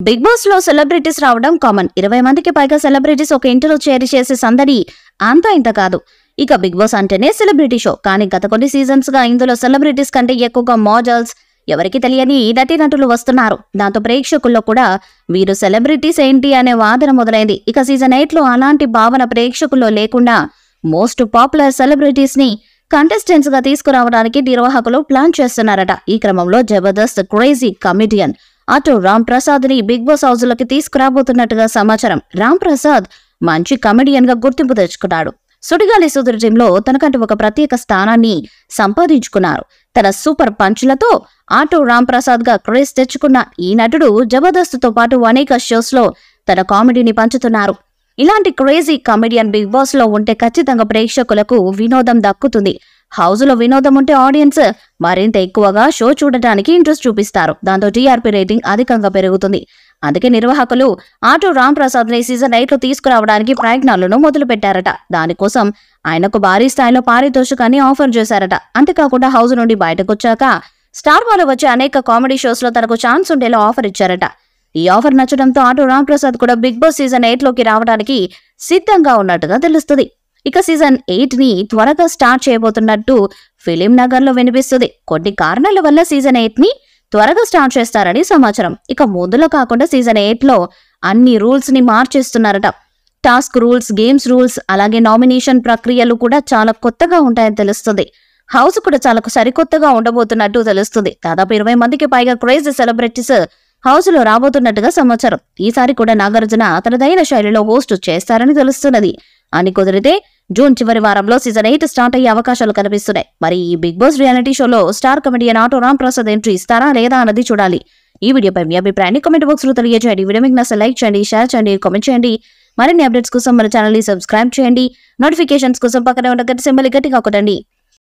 Big boss లో celebrities రావడం common. 20 మందికి పైగా సెలబ్రిటీస్ ఒక ఇంటిలో చేరి చేసే సందడి అంతా ఇంత కాదు. ఇక బిగ్ బాస్ అంటేనే సెలబ్రిటీ షో. కానీ గత కొన్ని సీజన్స్ గా ఇందులో సెలబ్రిటీస్ కంటే ఎక్కువగా మోడల్స్, ఎవరికి తెలియని నటీనటులు వస్తున్నారు. దాంతో ప్రేక్షకుల్లో కూడా వీరు సెలబ్రిటీస్ ఏంటి అనే వాదన మొదలైంది. ఇక సీజన్ 8 లో అలాంటి భావన ప్రేక్షకుల్లో లేకుండా మోస్ట్ పాపులర్ సెలబ్రిటీస్ ని కంటెస్టెంట్స్ గా తీసుకురావడానికి నిర్వాహకులు ప్లాన్ చేస్తున్నారట. ఈ క్రమంలో జబర్దస్త్ క్రేజీ కమెడియన్ అటు రామ్ ప్రసాద్ ని బిగ్ బాస్ హౌస్ లోకి తీసుకురాబోతున్నట్టుగా సమాచారం. రామ్ ప్రసాద్ మంచి కమెడియన్ గా గుర్తింపు తెచ్చుకున్నాడు. సుడిగాలి సుధీర్ టీంలో తనకంటూ ఒక ప్రత్యేక స్థానాన్ని సంపాదించుకున్నారు. తన సూపర్ పంచులతో ఆటో రామ్ ప్రసాద్ గా క్రేజ్ తెచ్చుకున్న ఈ నటుడు జబర్దస్త్ తో పాటు అనేక షోస్ లో తన కామెడీని పంచుతున్నారు. ఇలాంటి క్రేజీ కమెడియన్ బిగ్ బాస్ లో ఉంటే ఖచ్చితంగా ప్రేక్షకులకు వినోదం దక్కుతుంది. హౌస్ లో వినోదం ఉంటే ఆడియన్స్ మరింత ఎక్కువగా షో చూడటానికి ఇంట్రెస్ట్ చూపిస్తారు. దాంతో టీఆర్పీ రేటింగ్ అధికంగా పెరుగుతుంది. అందుకే నిర్వాహకులు ఆటో రామ్ ప్రసాద్ ని సీజన్ 8 లో తీసుకురావడానికి ప్రయత్నాలను మొదలు పెట్టారట. దానికోసం ఆయనకు భారీ స్థాయిలో పారితోషికాన్ని ఆఫర్ చేశారట. అంతేకాకుండా హౌస్ నుండి బయటకొచ్చాక స్టార్ వాళ్ళు వచ్చే అనేక కామెడీ షోస్ లో తనకు ఛాన్స్ ఉండేలా ఆఫర్ ఇచ్చారట. ఈ ఆఫర్ నచ్చడంతో ఆటో రామ్ ప్రసాద్ కూడా బిగ్ బాస్ సీజన్ 8 లోకి రావడానికి సిద్ధంగా ఉన్నట్టుగా తెలుస్తుంది. ఇక సీజన్ 8 ని త్వరగా స్టార్ట్ చేయబోతున్నట్టు ఫిలిం నగర్ లో వినిపిస్తుంది. కొన్ని కారణాల వల్ల సీజన్ 8 ని త్వరగా స్టార్ట్ చేస్తారని సమాచారం. ఇక ముందులో కాకుండా సీజన్ 8 లో అన్ని రూల్స్ ని మార్చేస్తున్నారట. టాస్క్ రూల్స్, గేమ్స్ రూల్స్, అలాగే నామినేషన్ ప్రక్రియలు కూడా చాలా కొత్తగా ఉంటాయని తెలుస్తుంది. హౌస్ కూడా చాలా సరికొత్తగా ఉండబోతున్నట్టు తెలుస్తుంది. దాదాపు 20 మందికి పైగా క్రేజీ సెలబ్రిటీస్ హౌస్ లో రాబోతున్నట్టుగా సమాచారం. ఈసారి కూడా నాగార్జున తనదైన శైలిలో హోస్ట్ చేస్తారని తెలుస్తున్నది. అని కుదిరితే జూన్ చివరి వారంలో సీజన్ 8 స్టార్ట్ అయ్యే అవకాశాలు కనిపిస్తున్నాయి. మరి ఈ బిగ్ బాస్ రియాలిటీ షోలో star comedian auto Ram Prasad entry ఇస్తారా లేదా అన్నది చూడాలి. ఈ వీడియోపై మీ అభిప్రాయాన్ని కామెంట్ బాక్స్ లో తెలియజేయండి. వీడియో మీకు నచ్చితే లైక్ చేయండి, షేర్ చేయండి, కామెంట్ చేయండి. మరిన్ని అప్డేట్స్ కోసం మన ఛానల్ ని సబ్స్క్రైబ్ చేయండి. నోటిఫికేషన్స్ కోసం పక్కనే ఉన్న గంట సింబల్ గట్టిగా కొట్టండి.